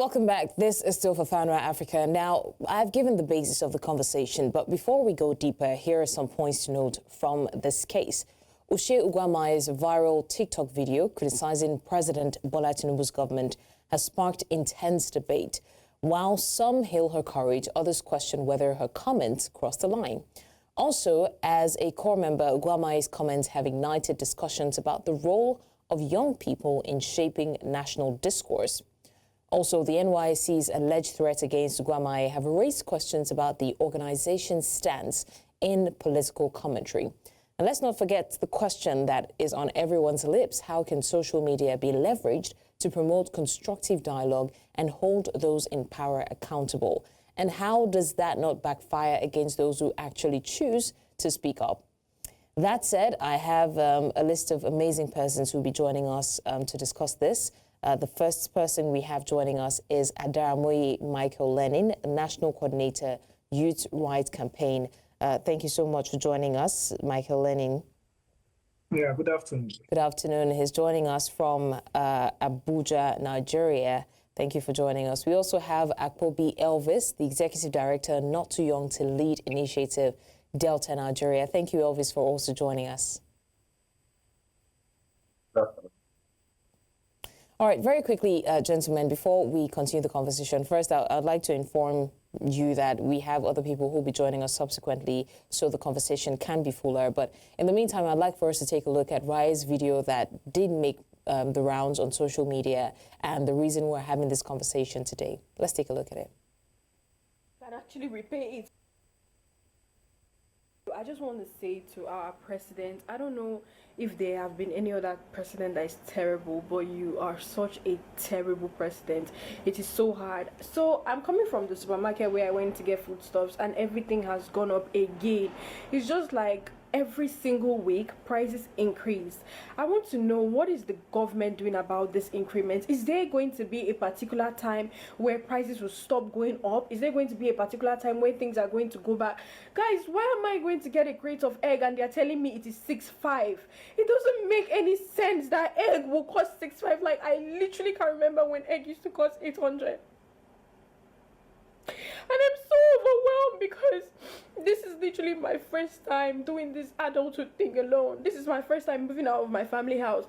Welcome back. This is still for FANRA Africa. Now, I've given the basis of the conversation, but before we go deeper, here are some points to note from this case. Ushe Ugwamai's viral TikTok video criticizing President Bola Tinubu's government has sparked intense debate. While some hail her courage, others question whether her comments crossed the line. Also, as a core member, Ugwamai's comments have ignited discussions about the role of young people in shaping national discourse. Also, the NYSC's alleged threats against Ugwamai have raised questions about the organization's stance in political commentary. And let's not forget the question that is on everyone's lips: how can social media be leveraged to promote constructive dialogue and hold those in power accountable? And how does that not backfire against those who actually choose to speak up? That said, I have a list of amazing persons who will be joining us to discuss this. The first person we have joining us is Adaramoye Michael Lenin, National Coordinator, Youth Rights Campaign. Thank you so much for joining us, Michael Lenin. Yeah, good afternoon. Good afternoon. He's joining us from Abuja, Nigeria. Thank you for joining us. We also have Akpobi Elvis, the Executive Director, Not Too Young to Lead Initiative, Delta, Nigeria. Thank you, Elvis, for also joining us. All right, very quickly, gentlemen, before we continue the conversation, first, I'd like to inform you that we have other people who will be joining us subsequently, so the conversation can be fuller. But in the meantime, I'd like for us to take a look at Raye's video that did make the rounds on social media and the reason we're having this conversation today. Let's take a look at it. Can actually repay it. I just want to say to our president, I don't know if there have been any other president that is terrible, but you are such a terrible president. It is so hard. So I'm coming from the supermarket where I went to get foodstuffs and everything has gone up again. It's just like every single week prices increase. I want to know, what is the government doing about this increment? Is there going to be a particular time where prices will stop going up? Is there going to be a particular time where things are going to go back? Guys, why am I going to get a crate of egg and they're telling me it is 6.5? It doesn't make any sense that egg will cost 6.5. Like, I literally can't remember when egg used to cost 800. And I'm so overwhelmed because this is literally my first time doing this adulthood thing alone. This is my first time moving out of my family house.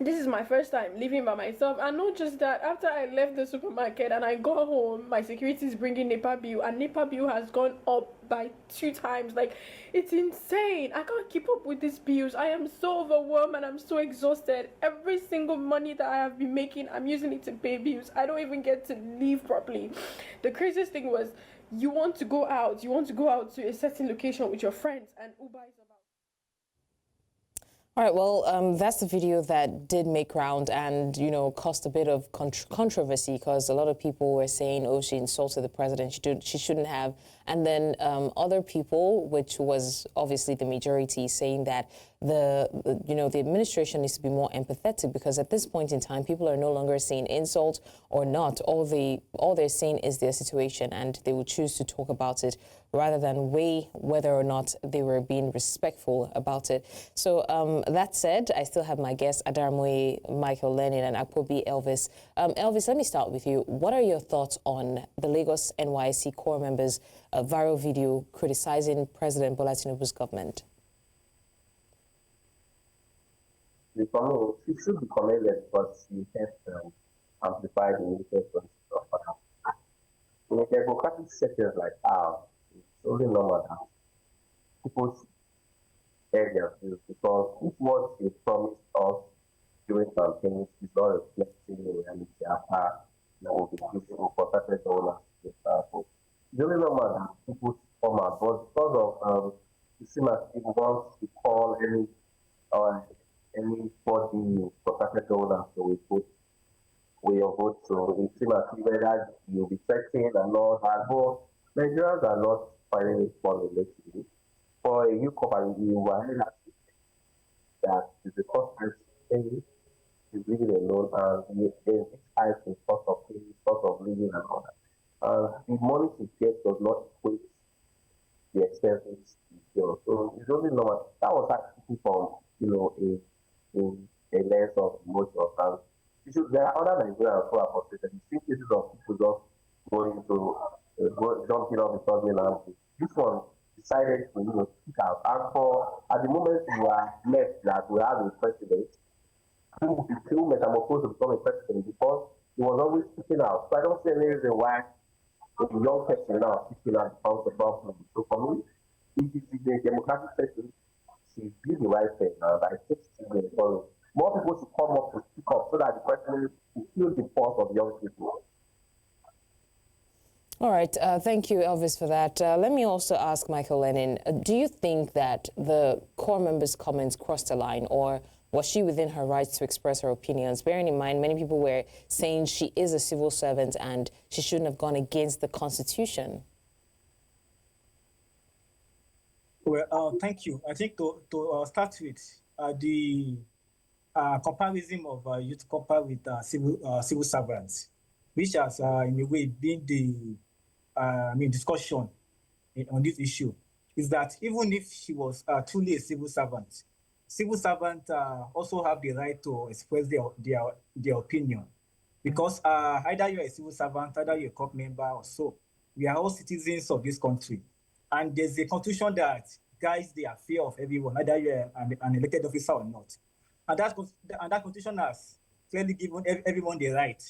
This is my first time living by myself. And not just that, after I left the supermarket and I got home, my security is bringing NEPA bill, and NEPA bill has gone up by 2 times. Like, it's insane. I can't keep up with these bills. I am so overwhelmed and I'm so exhausted. Every single money that I have been making, I'm using it to pay bills. I don't even get to live properly. The craziest thing was, you want to go out to a certain location with your friends, and Uber is about. All right, well, that's the video that did make round and, you know, caused a bit of controversy because a lot of people were saying, oh, she insulted the president, she shouldn't have. And then other people, which was obviously the majority, saying that the administration needs to be more empathetic because at this point in time, people are no longer saying insult or not. All they're saying is their situation, and they would choose to talk about it rather than weigh whether or not they were being respectful about it. So that said, I still have my guests, Adaramoye Michael Lenin and Akpobi Elvis. Elvis, let me start with you. What are your thoughts on the Lagos NYSC core members' viral video criticizing President Bola Tinubu's government? She should be commended because she has amplified the interest of others. In a democratic setting like ours, it's only normal that people share their views, because if what you promised us during campaigns is not reflecting the reality after the giving for certain donors, for example, it's only normal that people come out, but because of it seems as if once you call anybody for certain donors, so we put your vote, so it seems as if whether you'll be checking and all that, but Nigerians are not finding it funny lately. For a new company, you are that is the cost thing is living alone, and there's this high in cost of things, cost of living and all that. The money to get does not equate the expenses to show. So it's only normal. That was actually from a lens of emotions, and There are other Nigerians who are frustrated. You see cases of people just going to jumping off the turbine, and this one decided to speak out. And for at the moment we are left that we have a president who became metamorphosed to become a president because he was always speaking out. So I don't see any reason why a young person now speaking out becomes a problem. So for me, if it is a democratic person, she's doing the right thing, and I think she's going to follow. More people should come up to speak up so that the president will feel the force of young people. All right. Thank you, Elvis, for that. Let me also ask Michael Lenin, do you think that the core member's comments crossed a line, or was she within her rights to express her opinions? Bearing in mind, many people were saying she is a civil servant and she shouldn't have gone against the Constitution. Well, thank you. I think to start with the comparison of youth corps with civil servants, which has in a way been the discussion on this issue, is that even if she was truly a civil servant also have the right to express their opinion, because either you're a civil servant, either you're a corps member or so, we are all citizens of this country. And there's a constitution that guides the affair of everyone, either you're an elected officer or not. And that constitution has clearly given everyone the right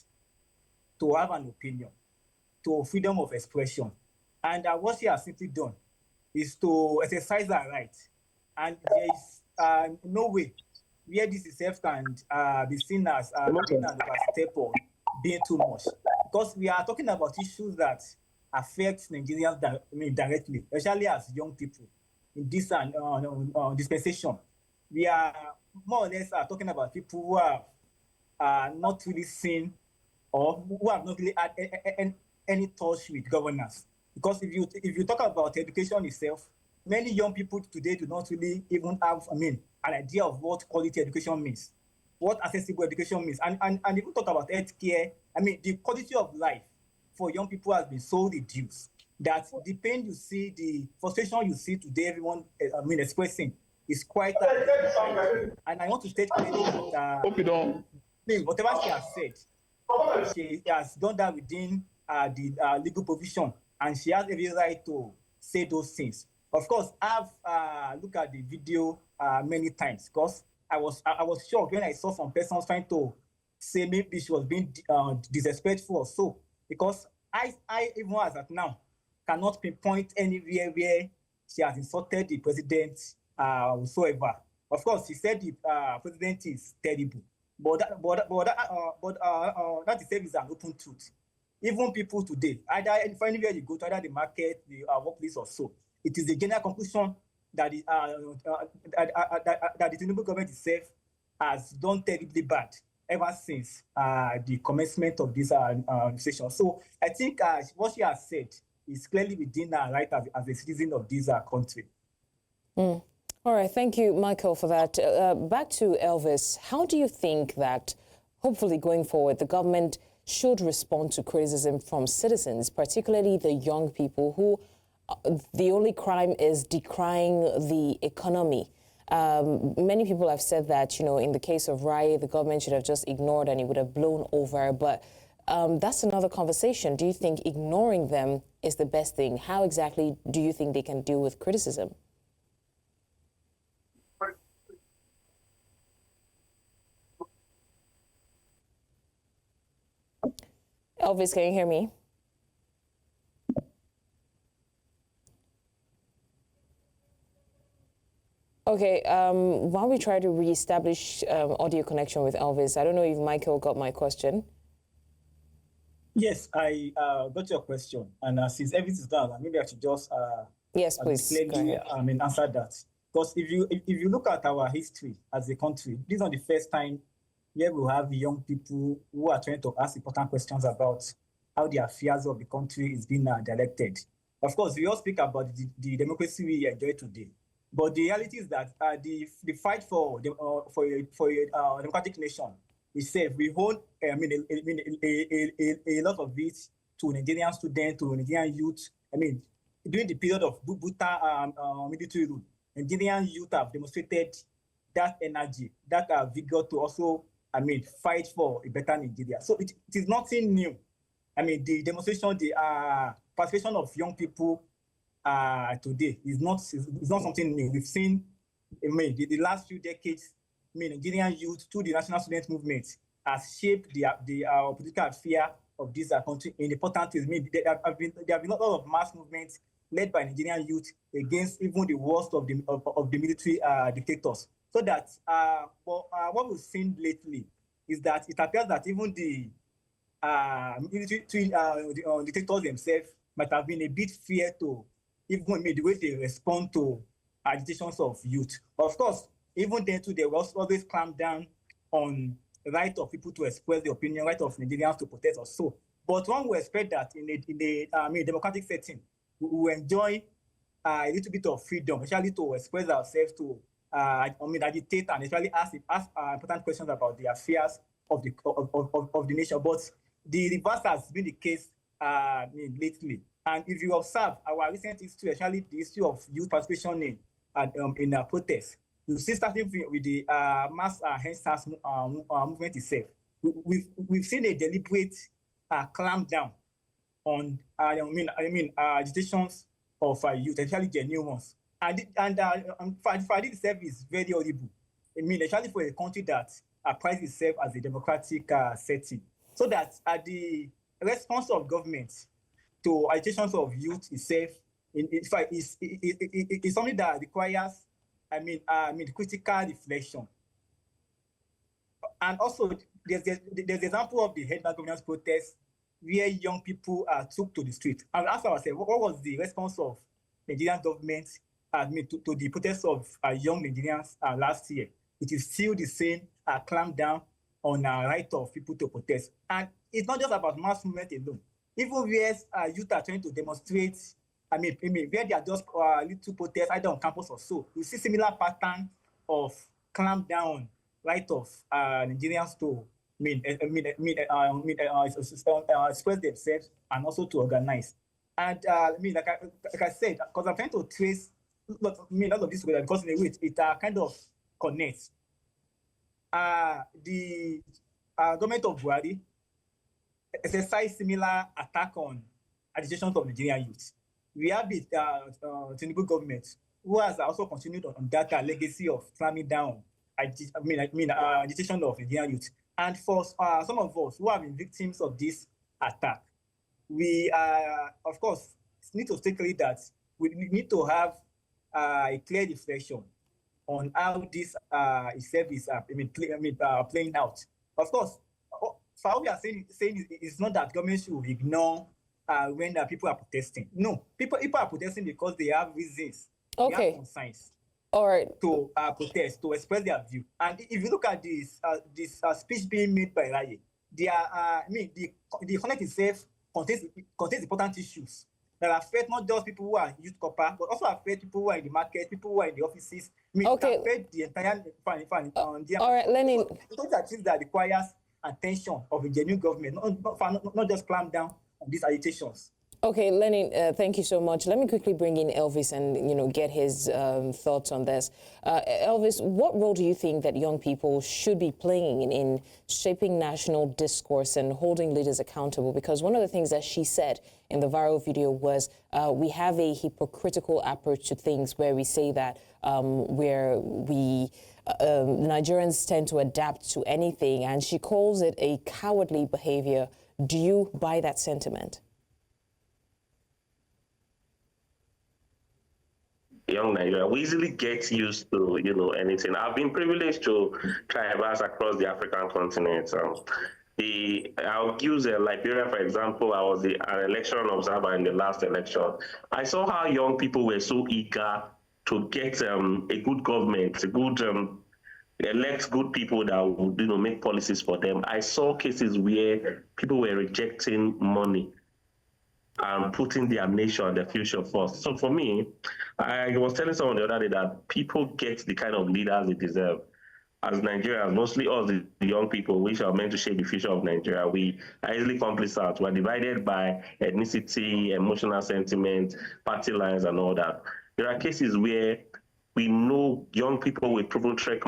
to have an opinion, to freedom of expression. And what she has simply done is to exercise that right. And there is no way where this itself can be seen as being a step or being too much. Because we are talking about issues that affect Nigerians directly, especially as young people in this dispensation. We are more or less talking about people who are not really seen or who have not really had any touch with governance. Because if you talk about education itself, many young people today do not really even have an idea of what quality education means, what accessible education means. And if you talk about healthcare, the quality of life for young people has been so reduced that the pain you see, the frustration you see today, everyone expressing is quite and I want to state clearly that whatever she has said, she has done that within the legal provision, and she has every right to say those things. Of course, I've looked at the video many times, because I was shocked when I saw some persons trying to say maybe she was being disrespectful or so, because I even as at now cannot pinpoint anywhere where she has insulted the president whatsoever. Of course, she said the president is terrible, but that itself is an open truth. Even people today, either anywhere you go to, either the market, the workplace or so, it is the general conclusion that the Tinubu government itself has done terribly bad ever since the commencement of this session. So I think what she has said is clearly within her right as a citizen of this country. All right, thank you, Michael, for that. Back to Elvis. How do you think that, hopefully going forward, the government should respond to criticism from citizens, particularly the young people who the only crime is decrying the economy? Many people have said that, in the case of Raye, the government should have just ignored and it would have blown over. But that's another conversation. Do you think ignoring them is the best thing? How exactly do you think they can deal with criticism? Elvis, can you hear me? Okay, while we try to reestablish audio connection with Elvis, I don't know if Michael got my question. Yes, I got your question. And since everything is done, maybe I should just yes, please. Clearly, answer that. Because if you look at our history as a country, this is not the first time where we have young people who are trying to ask important questions about how the affairs of the country is being directed. Of course, we all speak about the democracy we enjoy today. But the reality is that the fight for a democratic nation is safe. We hold a lot of it to Nigerian students, to Nigerian youth. During the period of brutal military rule, Nigerian youth have demonstrated that energy, that vigor to also fight for a better Nigeria. So it is nothing new. The demonstration, the participation of young people today is not something new. We've seen, the last few decades, Nigerian youth through the National Student Movement has shaped the political sphere of this country in important ways. There have been a lot of mass movements led by Nigerian youth against even the worst of the military dictators. So that what we've seen lately is that it appears that even the military dictators themselves might have been a bit fear to even the way they respond to agitations of youth. Of course, even then too, they will always clamp down on the right of people to express their opinion, right of Nigerians to protest or so. But one will expect that in a democratic setting, we will enjoy a little bit of freedom, especially to express ourselves, to agitate and especially ask important questions about the affairs of the nation. But the reverse has been the case lately. And if you observe our recent history, especially the history of youth participation in protests, you see, starting with the mass hands movement itself, we've seen a deliberate clamp down on agitations of youth, especially genuine ones. And for this itself is very horrible. Especially for a country that prides itself as a democratic setting. So that the response of government to agitations of youth itself, in fact, is something that requires critical reflection. And also, there's the example of the headline governance protest where young people took to the street. And ask ourselves, what was the response of Nigerian government to the protests of young Nigerians last year? It is still the same clamp down on the right of people to protest. And it's not just about mass movement alone. Even where youth are trying to demonstrate, where they are just little protests either on campus or so, you see similar pattern of clamp down right of Nigerians to express themselves and also to organize. And like I said, because I'm trying to trace all of this together, because in a way it kind of connects. The government of Buhari exercised similar attack on agitations of Nigerian youth. We have the Tinubu government, who has also continued on that legacy of clamping down agitation of Nigerian youth. And for some of us who have been victims of this attack, we of course need to take clear that we need to have a clear reflection on how this itself is playing out. Of course, for what we are saying is not that government should ignore when people are protesting. No, people are protesting because they have reasons, okay, they have concerns. All right. To protest, to express their view. And if you look at this speech being made by Raye, the content itself contains important issues that affect not just people who are youth corps, but also affect people who are in the market, people who are in the offices. Okay. Affect the entire all right, Lenny. Those are things that requires attention of a genuine government, not just clamp down on these agitations. Okay, Lenny, thank you so much. Let me quickly bring in Elvis and get his thoughts on this. Elvis, what role do you think that young people should be playing in shaping national discourse and holding leaders accountable? Because one of the things that she said in the viral video was we have a hypocritical approach to things where we say that Nigerians tend to adapt to anything, and she calls it a cowardly behavior. Do you buy that sentiment? Young Nigeria, we easily get used to, anything. I've been privileged to traverse across the African continent. I'll use Liberia, for example. I was an election observer in the last election. I saw how young people were so eager to get a good government, elect good people that would, make policies for them. I saw cases where people were rejecting money and putting their nation and their future first. So for me, I was telling someone the other day that people get the kind of leaders they deserve. As Nigerians, mostly us, the young people, which are meant to shape the future of Nigeria, we are easily complicit. We're divided by ethnicity, emotional sentiment, party lines, and all that. There are cases where we know young people with proven track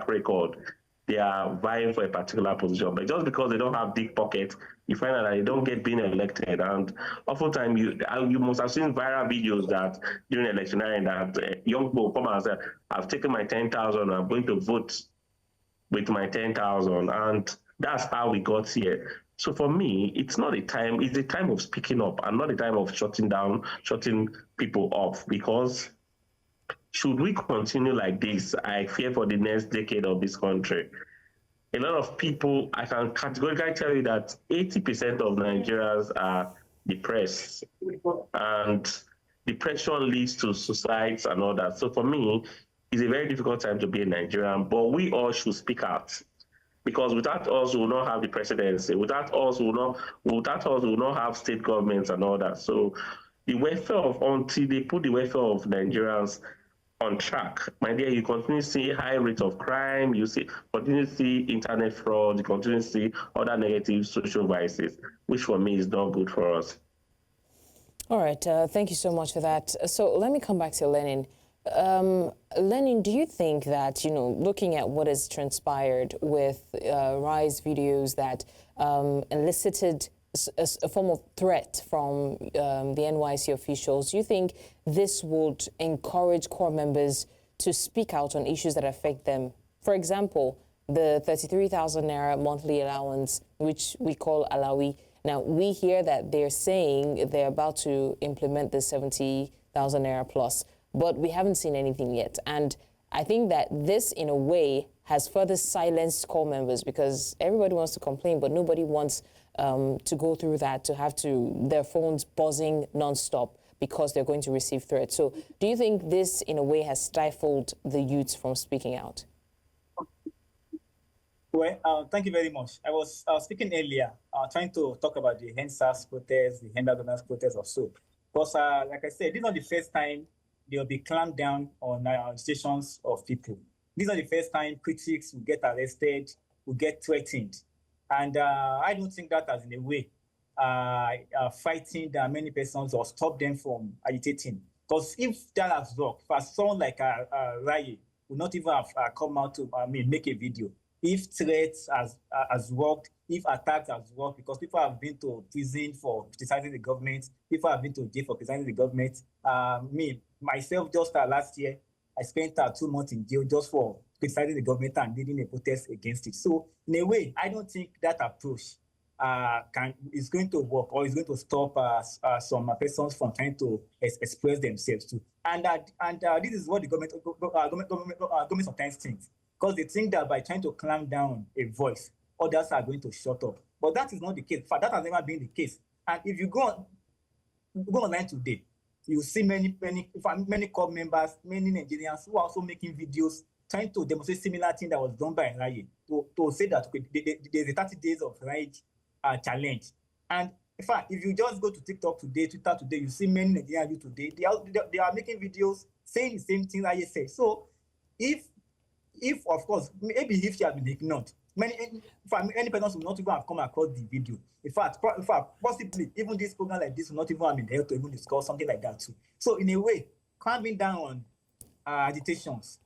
record they are vying for a particular position. But just because they don't have deep pockets, you find out that they don't get being elected. And oftentimes, you must have seen viral videos that during electioneering that young people come and say, I've taken my 10,000, I'm going to vote with my 10,000. And that's how we got here. So for me, it's not a time, it's a time of speaking up and not a time of shutting people off, because should we continue like this, I fear for the next decade of this country. A lot of people, I can categorically tell you that 80% of Nigerians are depressed, and depression leads to suicides and all that. So for me, it's a very difficult time to be a Nigerian, but we all should speak out. Because without us, we will not have the presidency. Without us, we will not have state governments and all that. So the welfare until they put the welfare of Nigerians on track, my dear, you continue to see high rate of crime, continue to see internet fraud, you continue to see other negative social vices, which for me is not good for us. All right, thank you so much for that. So let me come back to Lenin. Lenin, do you think that, looking at what has transpired with Raye's videos that elicited a form of threat from the NYSC officials, do you think this would encourage corps members to speak out on issues that affect them? For example, the 33,000 naira monthly allowance, which we call alawi. Now, we hear that they're saying they're about to implement the 70,000 naira plus, but we haven't seen anything yet. And I think that this, in a way, has further silenced corps members, because everybody wants to complain, but nobody wants to go through that, to have their phones buzzing nonstop because they're going to receive threats. So do you think this, in a way, has stifled the youths from speaking out? Well, thank you very much. I was speaking earlier, trying to talk about the NSAS protest, the Henda governance protest or so. Because, like I said, this is not the first time there will be clamped down on stations of people. This is not the first time critics will get arrested, will get threatened. And I don't think that has, in a way, frightened many persons or stop them from agitating. Because if that has worked, for someone like Raye would not even have come out to make a video. If threats has worked, if attacks has worked, because people have been to prison for criticizing the government, people have been to jail for criticizing the government. Myself, just last year, I spent 2 months in jail just for criticizing the government and leading a protest against it. So, in a way, I don't think that approach is going to work or is going to stop some persons from trying to express themselves too. And this is what the government sometimes thinks, because they think that by trying to clamp down a voice, others are going to shut up. But that is not the case. In fact, that has never been the case. And if you go online today, you see many corps members, many Nigerians who are also making videos trying to demonstrate similar thing that was done by Raye, to say that there's a 30 days of Raye challenge. And in fact, if you just go to TikTok today, Twitter today, you see many Nigerian youth today, they are making videos saying the same thing Raye said. So if of course, maybe if she has been ignored, many persons will not even have come across the video. In fact, possibly even this program like this will not even have been able to even discuss something like that too. So in a way, clamping down on agitations,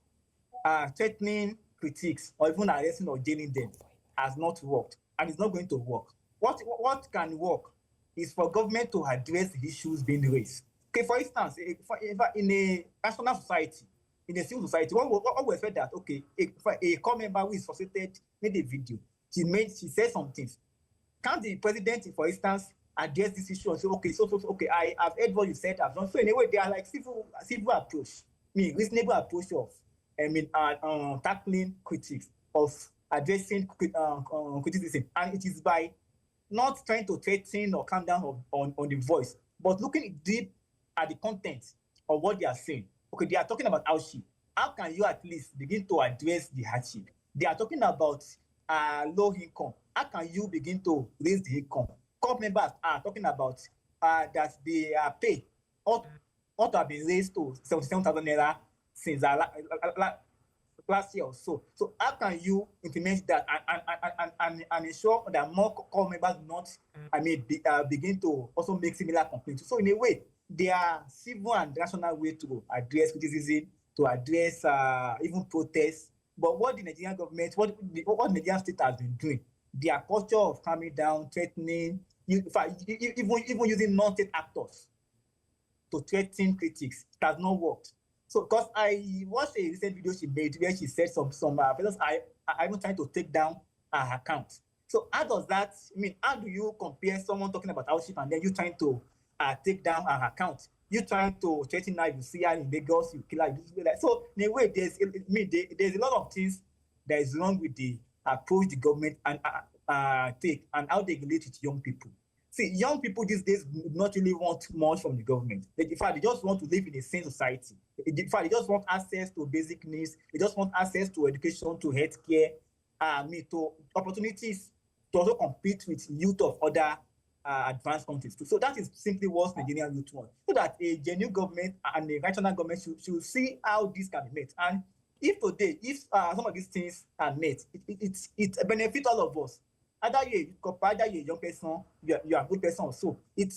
threatening critics, or even arresting or jailing them has not worked, and it's not going to work. What can work is for government to address the issues being raised. Okay, for instance, in a national society, in a civil society, one will expect that, okay, a corps member who is frustrated made a video. She said some things. Can't the president, for instance, address this issue and say, okay, I have heard what you said, I've done. So in a way, they are like civil approach, reasonable approach of, tackling critics, of addressing criticism. And it is by not trying to threaten or calm down on the voice, but looking deep at the content of what they are saying. Okay, they are talking about hardship. How can you at least begin to address the hardship? They are talking about low income. How can you begin to raise the income? Corps members are talking about that their pay ought to have been raised to 77,000 naira since last year or so. So how can you implement that and ensure that more corps members not begin to also make similar complaints? So in a way, there are civil and national way to address criticism, to address even protests, But what the Nigerian government, what the Nigerian state has been doing, their culture of calming down, threatening, even using non-state actors to threaten critics, it has not worked. So, because I watched a recent video she made where she said some persons are even trying to take down her account. So, how does that mean? How do you compare someone talking about hardship and then you trying to take down her account? You trying to threaten her, you see her in Lagos, you kill her. So, in a way, there's a lot of things that is wrong with the approach the government and take and how they relate with young people. See, young people these days do not really want much from the government. In fact, they just want to live in a sane society. In fact, they just want access to basic needs. They just want access to education, to healthcare, to opportunities to also compete with youth of other advanced countries. So that is simply what Nigerian youth want. So that a genuine government and a rational government should see how this can be met. And if today, some of these things are met, it benefits all of us. Either you're a young person, you're a good person. So it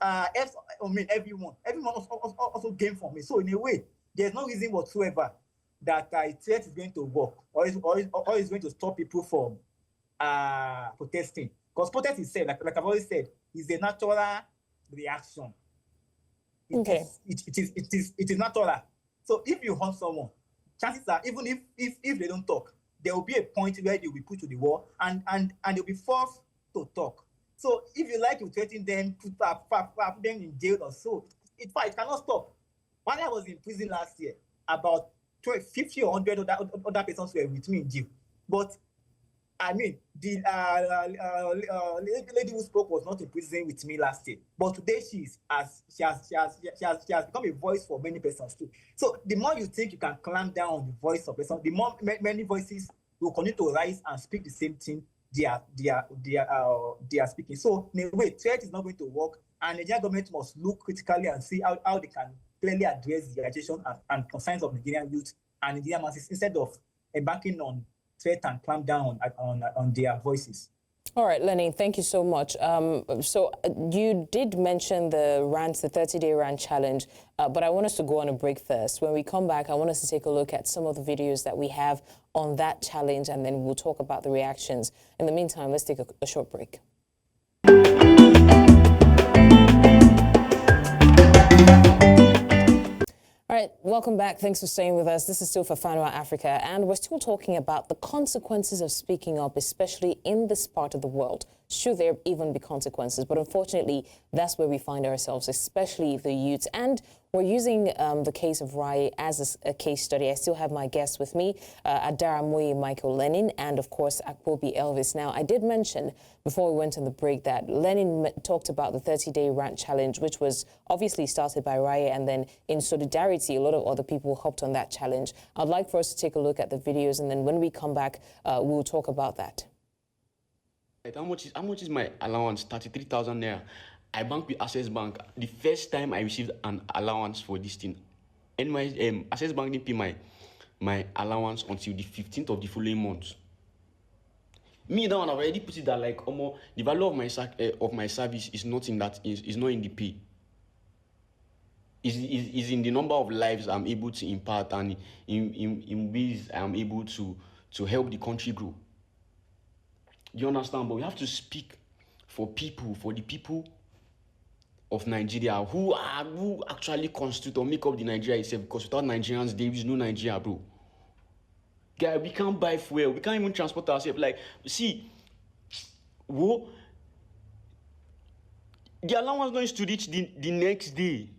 helps. Everyone also gain from it. So in a way, there's no reason whatsoever that a threat is going to work or is going to stop people from protesting. Because protest itself, like I've always said, is a natural reaction. It is natural. So if you harm someone, chances are even if they don't talk, there will be a point where they will be put to the wall and they'll be forced to talk. So if you like to threaten them, put them in jail or so, it cannot stop. When I was in prison last year, about 50 or 100 other persons were with me in jail. But I mean, the lady who spoke was not in prison with me last year, but today she has become a voice for many persons too. So the more you think you can clamp down on the voice of person, the more many voices will continue to rise and speak the same thing they are speaking. So in a way, threat is not going to work, and the Nigerian government must look critically and see how they can clearly address the agitation and concerns of Nigerian youth and Nigerian masses instead of embarking on threat and clamp down on their voices. All right, Lenny, thank you so much. So you did mention the 30-day rant challenge, but I want us to go on a break first. When we come back, I want us to take a look at some of the videos that we have on that challenge, and then we'll talk about the reactions. In the meantime, let's take a short break. All right, welcome back. Thanks for staying with us. This is still Fafanwa Africa, and we're still talking about the consequences of speaking up, especially in this part of the world. Should there even be consequences? But unfortunately, that's where we find ourselves, especially the youths. And we're using the case of Raye as a case study. I still have my guests with me, Adaramoye Michael Lenin, and of course, Akpobi Elvis. Now, I did mention before we went on the break that Lenin talked about the 30-day rant challenge, which was obviously started by Raye, and then in solidarity, a lot of other people hopped on that challenge. I'd like for us to take a look at the videos, and then when we come back, we'll talk about that. How much is my allowance? 33,000 naira. I bank with Access Bank. The first time I received an allowance for this thing, Access Bank didn't pay my allowance until the 15th of the following month. Me, that one, I've already put it that like the value of my service is not in that is not in the pay. Is in the number of lives I'm able to impart and in ways I'm able to help the country grow. You understand? But we have to speak for the people of Nigeria who actually constitute or make up the Nigeria itself, because without Nigerians, there is no Nigeria, bro. Guy, we can't buy fuel. We can't even transport ourselves. Like, see, the allowance going to reach the next day.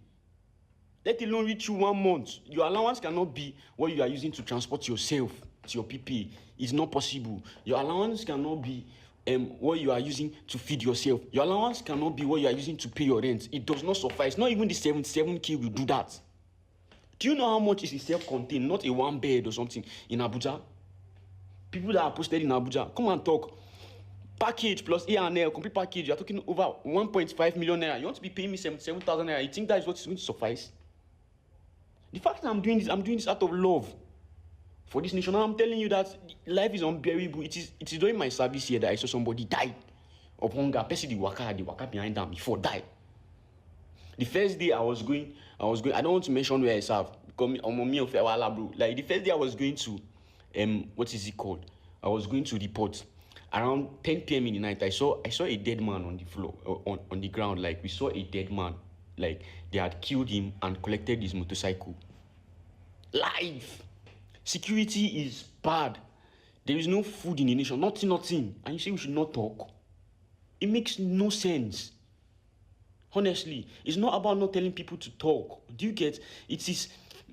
Let alone reach you 1 month. Your allowance cannot be what you are using to transport yourself to your PP. It's not possible. Your allowance cannot be what you are using to feed yourself. Your allowance cannot be what you are using to pay your rent. It does not suffice. Not even the 77K will do that. Do you know how much is a self-contained, not a one bed or something in Abuja? People that are posted in Abuja, come and talk. Package plus A&L, complete package, you're talking over 1.5 million naira. You want to be paying me 77,000 naira. You think that is what is going to suffice? The fact that I'm doing this out of love for this nation. And I'm telling you that life is unbearable. It is during my service here that I saw somebody die of hunger. Person the waka behind them before die. The first day I was going. I don't want to mention where I serve because I'm me of bro. Like the first day I was going to what is it called? I was going to report. Around 10 p.m. in the night, I saw a dead man on the floor, on the ground. Like, we saw a dead man. Like, they had killed him and collected his motorcycle. Life. Security is bad. There is no food in the nation. Nothing. And you say we should not talk? It makes no sense. Honestly, it's not about not telling people to talk. Do you get? It is,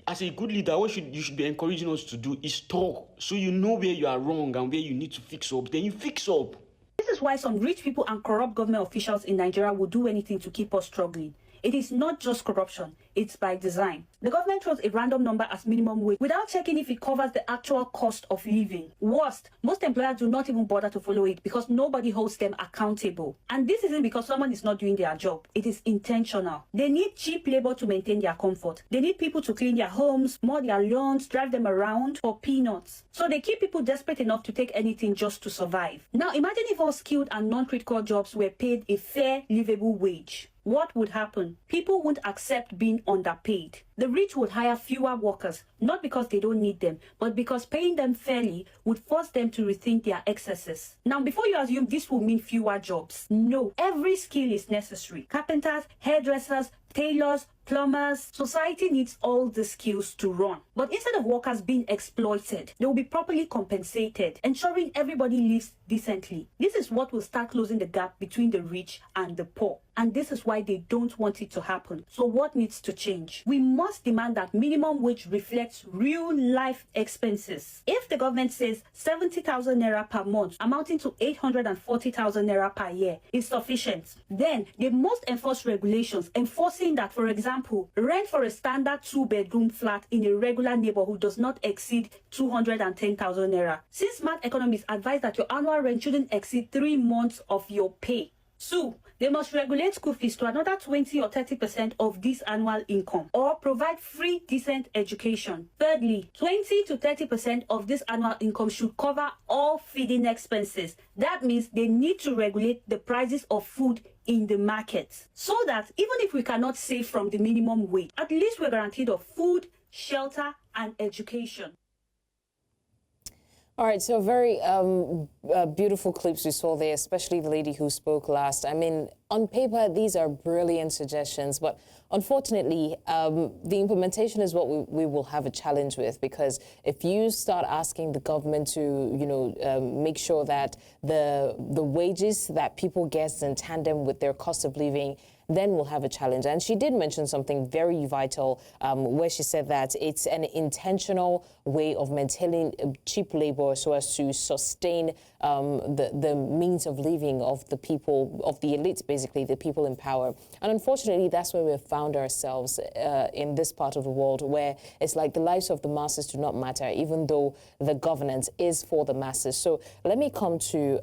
as a good leader, what you should be encouraging us to do is talk, so you know where you are wrong and where you need to fix up. Then you fix up. This is why some rich people and corrupt government officials in Nigeria will do anything to keep us struggling. It is not just corruption, it's by design. The government throws a random number as minimum wage without checking if it covers the actual cost of living. Worst, most employers do not even bother to follow it because nobody holds them accountable. And this isn't because someone is not doing their job. It is intentional. They need cheap labor to maintain their comfort. They need people to clean their homes, mow their lawns, drive them around for peanuts. So they keep people desperate enough to take anything just to survive. Now imagine if all skilled and non-critical jobs were paid a fair, livable wage. What would happen? People wouldn't accept being underpaid. The rich would hire fewer workers, not because they don't need them, but because paying them fairly would force them to rethink their excesses. Now, before you assume this will mean fewer jobs, no, every skill is necessary. Carpenters, hairdressers, tailors, plumbers, society needs all the skills to run. But instead of workers being exploited, they will be properly compensated, ensuring everybody lives decently. This is what will start closing the gap between the rich and the poor. And this is why they don't want it to happen. So what needs to change? We must demand that minimum wage reflects real life expenses. If the government says 70,000 naira per month, amounting to 840,000 naira per year, is sufficient, then they must enforce regulations enforcing that, for example, rent for a standard 2-bedroom flat in a regular neighborhood does not exceed 210,000 naira. Since smart economists advise that your annual rent shouldn't exceed 3 months of your pay. 2, they must regulate school fees to another 20 or 30% of this annual income, or provide free, decent education. Thirdly, 20 to 30% of this annual income should cover all feeding expenses. That means they need to regulate the prices of food in the market, so that even if we cannot save from the minimum wage, at least we're guaranteed of food, shelter, and education. All right, so very beautiful clips we saw there, especially the lady who spoke last. I mean, on paper, these are brilliant suggestions, but unfortunately, the implementation is what we will have a challenge with, because if you start asking the government to, make sure that the wages that people get in tandem with their cost of living, then we'll have a challenge. And she did mention something very vital, where she said that it's an intentional way of maintaining cheap labor so as to sustain the means of living of the people, of the elite, basically, the people in power. And unfortunately, that's where we've found ourselves in this part of the world, where it's like the lives of the masses do not matter, even though the governance is for the masses. So let me come to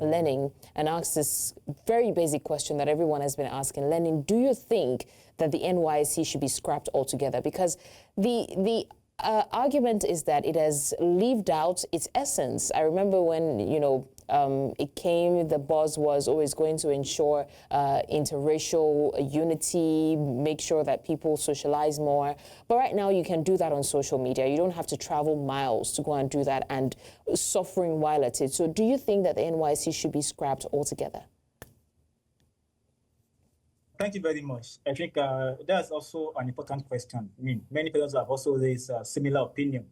Lenin and ask this very basic question that everyone has been asking. Lenin, do you think that the NYSC should be scrapped altogether? Because the argument is that it has lived out its essence. I remember when, it came, the buzz was always going to ensure interracial unity, make sure that people socialize more. But right now you can do that on social media. You don't have to travel miles to go and do that and suffering while at it. So do you think that the NYSC should be scrapped altogether? Thank you very much. I think that's also an important question. I mean, many persons have also raised a similar opinion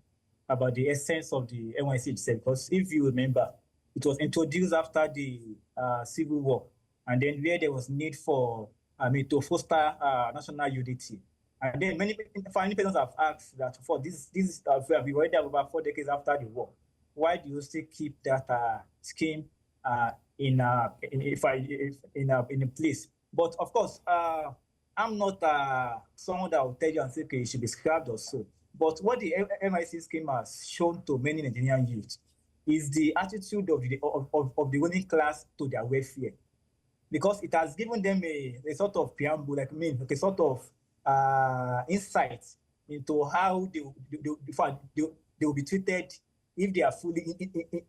about the essence of the NYSC itself. Because if you remember, it was introduced after the Civil War, and then where there was need for, to foster national unity. And then many persons have asked that for this we already have about 4 decades after the war. Why do you still keep that scheme in place? But of course, I'm not someone that will tell you and say, okay, it should be scrapped or so. But what the NYSC scheme has shown to many Nigerian youth is the attitude of the ruling class to their welfare. Because it has given them a sort of preamble, a sort of insight into how they will be treated if they are fully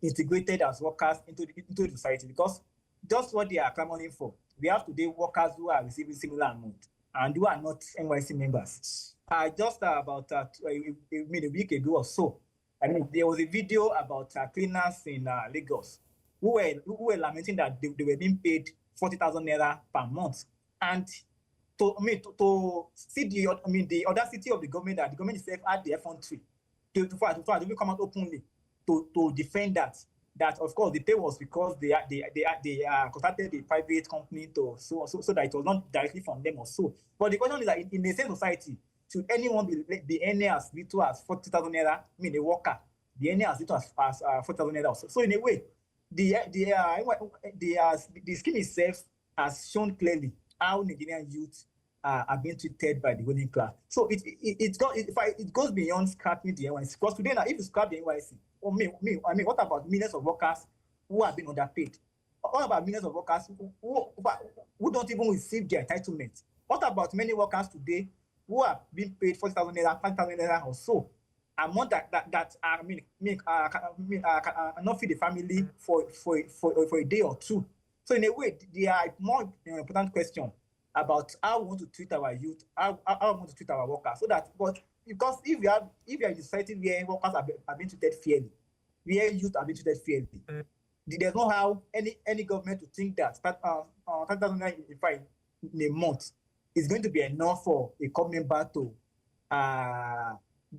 integrated as workers into the society. Because just what they are clamoring for. We have today workers who are receiving similar amount and who are not NYSC members. Just about a week ago or so, I mean, there was a video about cleaners in Lagos who were lamenting that they were being paid 40,000 naira per month, and to see the audacity of the government, that the government itself had the effrontery to come out openly to defend that of course the pay was because they contacted a private company so that it was not directly from them or so. But the question is that in the same society, should anyone be earning as little as 40,000 naira? I mean, a worker be earning as little as 40,000 naira also. So in a way, the scheme itself has shown clearly how Nigerian youth are being treated by the ruling class. So it goes beyond scrapping the NYSC. Because today now, if you scrap the NYSC, what about millions of workers who have been underpaid? What about millions of workers who don't even receive their entitlement? What about many workers today who are being paid 40,000 naira, 5,000 naira or so? Amount that not feed the family for a day or two. So in a way, there are more important question about how we want to treat our youth, how we want to treat our workers. So that, but because if you are in a society where workers are being treated fairly, where youth are being treated fairly, there's no how any government to think that 10,000 in a month is going to be enough for a government member to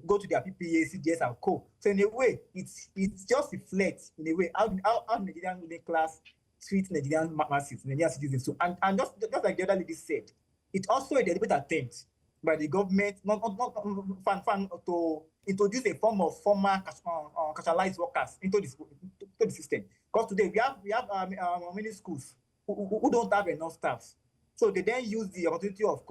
go to their PPA, CDS and co. So in a way, it's just reflects in a way how Nigerian middle class treat Nigerian masses, Nigerian citizens. So, and just like the other lady said, it's also a deliberate attempt by the government not to introduce a form of formal casualized workers into the system. Because today we have many schools who don't have enough staff, so they then use the opportunity of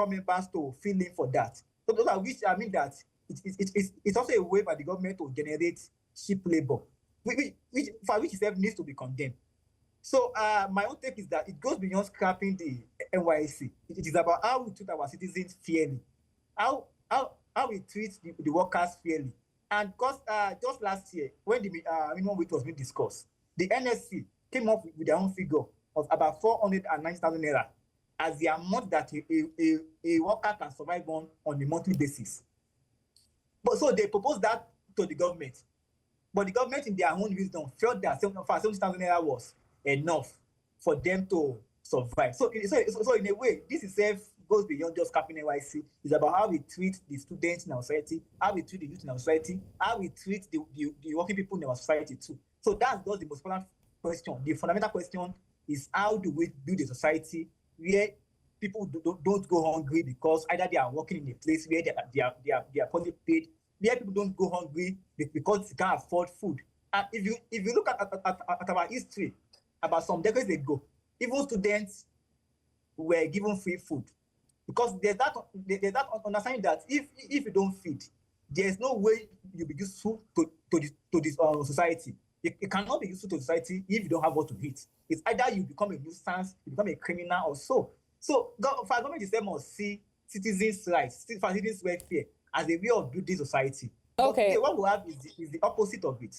members to fill in for that. So those are which I mean that it's also a way by the government to generate cheap labor, which itself needs to be condemned. So my own take is that it goes beyond scrapping the NYSC. It is about how we treat our citizens fairly, how we treat the workers fairly. And because just last year, when the minimum wage was being discussed, the NSC came up with their own figure of about 490,000 naira as the amount that a worker can survive on a monthly basis. But so they proposed that to the government. But the government, in their own wisdom, felt that 70,000 naira was enough for them to survive. So in a way, this itself goes beyond just capping NYSC. It's about how we treat the students in our society, how we treat the youth in our society, how we treat the working people in our society too. So that's just the most important question. The fundamental question is, how do we build a society where people don't go hungry because either they are working in a place where they are poorly paid, where people don't go hungry because they can't afford food. And if you look at our history, about some decades ago, even students were given free food, because there's that understanding that if you don't feed, there's no way you'll be useful to this society. It cannot be useful to society if you don't have what to eat. It's either you become a nuisance, you become a criminal, or so. So, for government itself must see citizens' rights, citizens' welfare as a way of building society. Okay. But what we have is the opposite of it.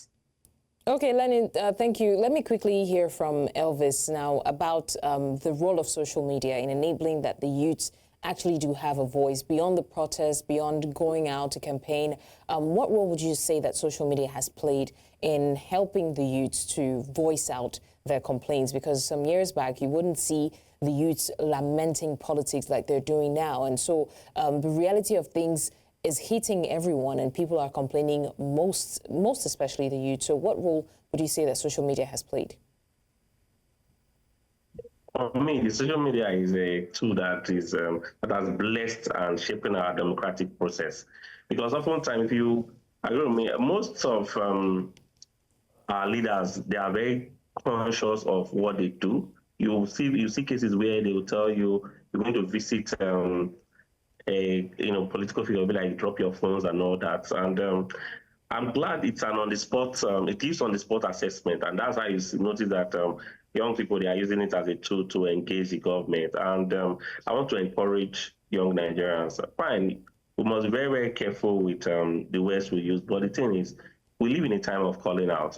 Okay, Lenin, thank you. Let me quickly hear from Elvis now about the role of social media in enabling that the youths actually do have a voice beyond the protests, beyond going out to campaign. What role would you say that social media has played in helping the youths to voice out their complaints? Because some years back, you wouldn't see the youths lamenting politics like they're doing now. And so the reality of things is hitting everyone, and people are complaining, most especially the youth. So what role would you say that social media has played? For me, the social media is a tool that has blessed and shaping our democratic process. Because oftentimes, if you agree with me, most of our leaders, they are very conscious of what they do. You see cases where they will tell you you're going to visit a political figure, be like, drop your phones and all that. And I'm glad it's an on-the-spot, it gives on-the-spot assessment, and that's how you notice that young people, they are using it as a tool to engage the government. And I want to encourage young Nigerians. Fine, we must be very, very careful with the words we use, but the thing is, we live in a time of calling out.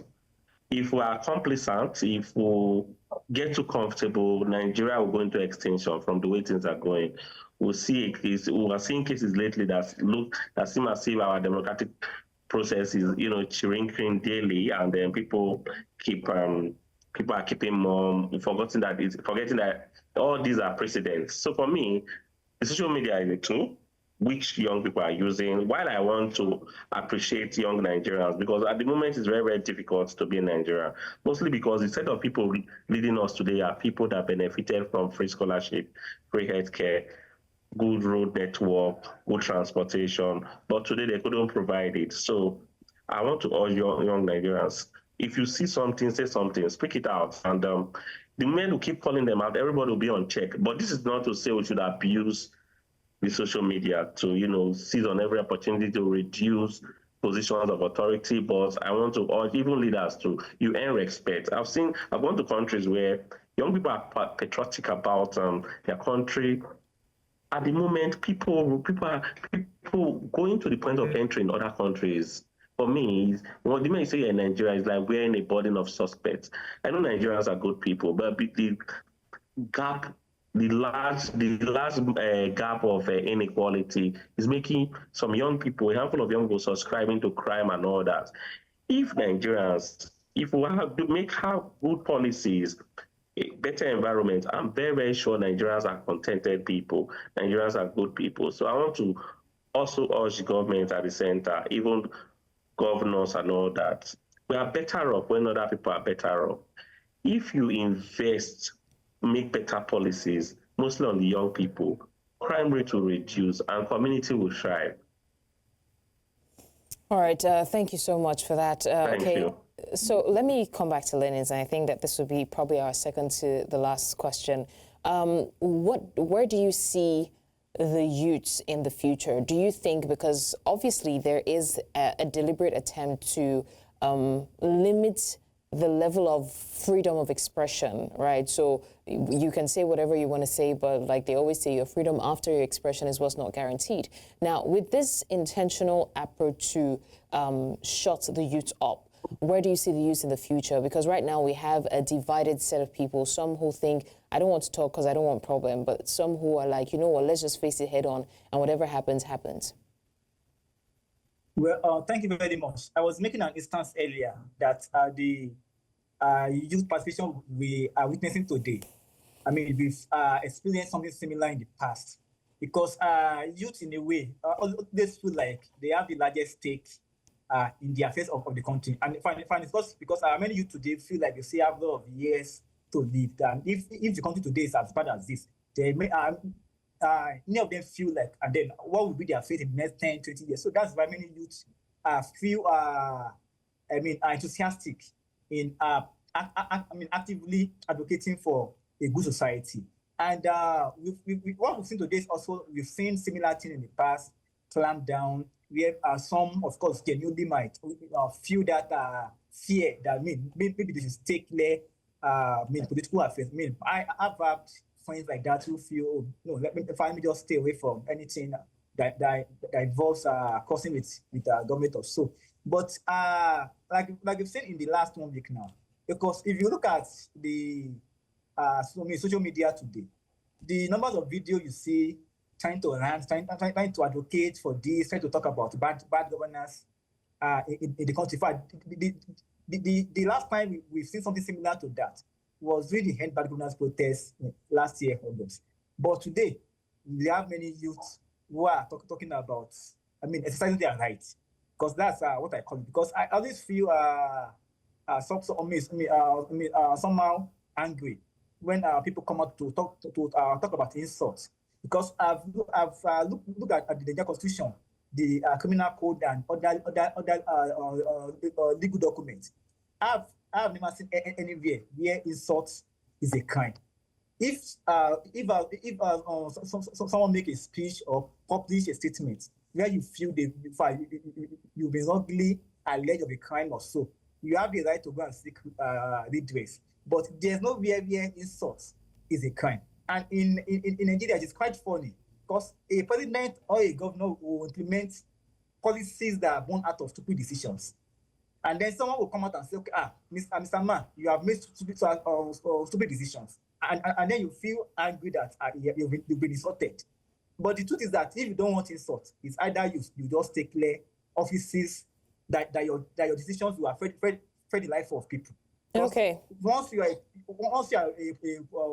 If we are complacent, if we get too comfortable, Nigeria will go into extinction from the way things are going. We are seeing cases lately that seem as if our democratic process is, shrinking daily, and then people are keeping mum, forgetting that all these are precedents. So for me, the social media is a tool which young people are using. While I want to appreciate young Nigerians, because at the moment it's very, very difficult to be in Nigeria, mostly because the set of people leading us today are people that benefited from free scholarship, free healthcare, good road network, good transportation, but today they couldn't provide it. So I want to urge young Nigerians, if you see something, say something, speak it out. And the men who keep calling them out, everybody will be on check. But this is not to say we should abuse the social media to, seize on every opportunity to reduce positions of authority. But I want to urge even leaders to, you earn respect. I've gone to countries where young people are patriotic about their country. At the moment, people going to the point of entering other countries. For me, the minute you say you're in Nigeria, it's like wearing a burden of suspects. I know Nigerians are good people, but the gap, the large gap of inequality is making some young people, a handful of young people, subscribing to crime and all that. If Nigerians, if we have good policies, a better environment, I'm very, very sure Nigerians are contented people. Nigerians are good people. So I want to also urge the government at the center, even governors and all that. We are better off when other people are better off. If you invest, make better policies, mostly on the young people, crime rate will reduce and community will thrive. All right, thank you so much for that. Thank you. So let me come back to Linus, and I think that this would be probably our second to the last question. Where do you see the youths in the future? Do you think, because obviously there is a deliberate attempt to limit the level of freedom of expression, right? So you can say whatever you want to say, but like they always say, your freedom after your expression is what's not guaranteed. Now, with this intentional approach to shut the youth up, where do you see the youth in the future? Because right now we have a divided set of people, some who think, I don't want to talk because I don't want problem, but some who are like, you know what, let's just face it head on and whatever happens, happens. Well, thank you very much. I was making an instance earlier that the youth participation we are witnessing today, I mean, we've experienced something similar in the past, because youth, in a way, they feel like they have the largest stake in the affairs of the country. And because many youth today feel like they still have a lot of years to live. And if the country today is as bad as this, they may, many of them feel like, and then what will be their fate in the next 10, 20 years? So that's why many youths feel, enthusiastic in, actively advocating for a good society. And what we've seen today is also, we've seen similar things in the past, clamp down, where some, of course, genuinely might feel that fear that maybe they should take political affairs. I have friends like that who feel, let me just stay away from anything that involves crossing with government or so. But like you've said in the last 1 week now, because if you look at the social media today, the numbers of videos you see trying to advocate for this, trying to talk about bad governance in the country. The last time we've seen something similar to that was really the end bad governance protests last year, August. But today, we have many youths who are talking about, exercising their rights, because that's what I call it. Because I always feel somehow angry when people come out to talk about insults. Because I've looked at the Nigerian Constitution, the criminal code, and other legal documents. I've never seen anywhere where insult is a crime. If someone make a speech or publish a statement where you feel you've been wrongly alleged of a crime or so, you have the right to go and seek redress. But there's no where insult is a crime. And in Nigeria, it's quite funny, because a president or a governor will implement policies that are born out of stupid decisions. And then someone will come out and say, okay, Mr. Man, you have made stupid decisions. And then you feel angry that you've been insulted. But the truth is that if you don't want insult, it's either you just take clear offices, that your decisions will affect the life of people. Okay. Once you are a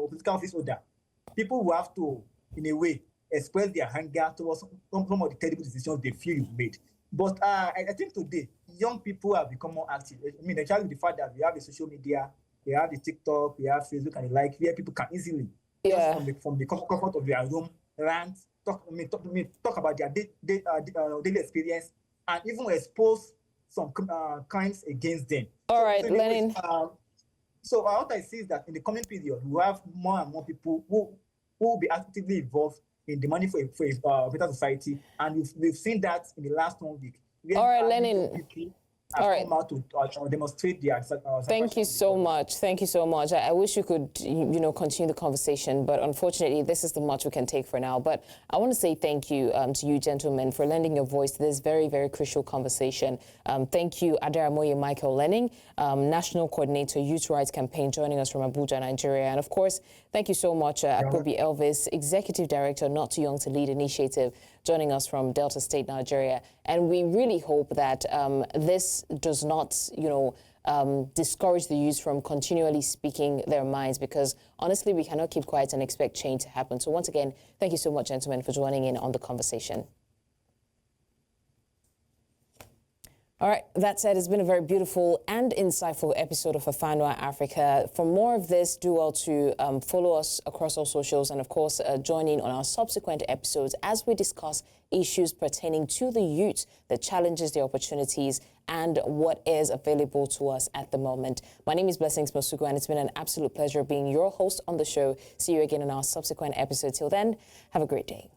political office holder, people will have to, in a way, express their anger towards some of the terrible decisions they feel you've made. But I think today, young people have become more active. I mean, especially with the fact that we have the social media, we have the TikTok, we have Facebook and the like, where people can easily, just from the comfort of their room, rant, talk about their daily experience, and even expose some crimes against them. All right, Lenin. So what I see is that in the coming period, we have more and more people who will be actively involved in demanding for a better society, and we've seen that in the last 1 week. All right, Lenin. All right. Come out to demonstrate their Thank you so much. Thank you so much. I wish we could, continue the conversation, but unfortunately, this is the much we can take for now. But I want to say thank you to you, gentlemen, for lending your voice to this very, very crucial conversation. Thank you, Adaramoye Michael Lenning, National Coordinator, Youth Rights Campaign, joining us from Abuja, Nigeria. And of course, thank you so much, Akobi Elvis, Executive Director, Not Too Young to Lead Initiative, joining us from Delta State, Nigeria. And we really hope that this does not, discourage the youth from continually speaking their minds, because honestly, we cannot keep quiet and expect change to happen. So once again, thank you so much, gentlemen, for joining in on the conversation. All right, that said, it's been a very beautiful and insightful episode of Afanwa Africa. For more of this, do well to follow us across all socials and, of course, join in on our subsequent episodes as we discuss issues pertaining to the youth, the challenges, the opportunities, and what is available to us at the moment. My name is Blessings Mosugu, and it's been an absolute pleasure being your host on the show. See you again in our subsequent episode. Till then, have a great day.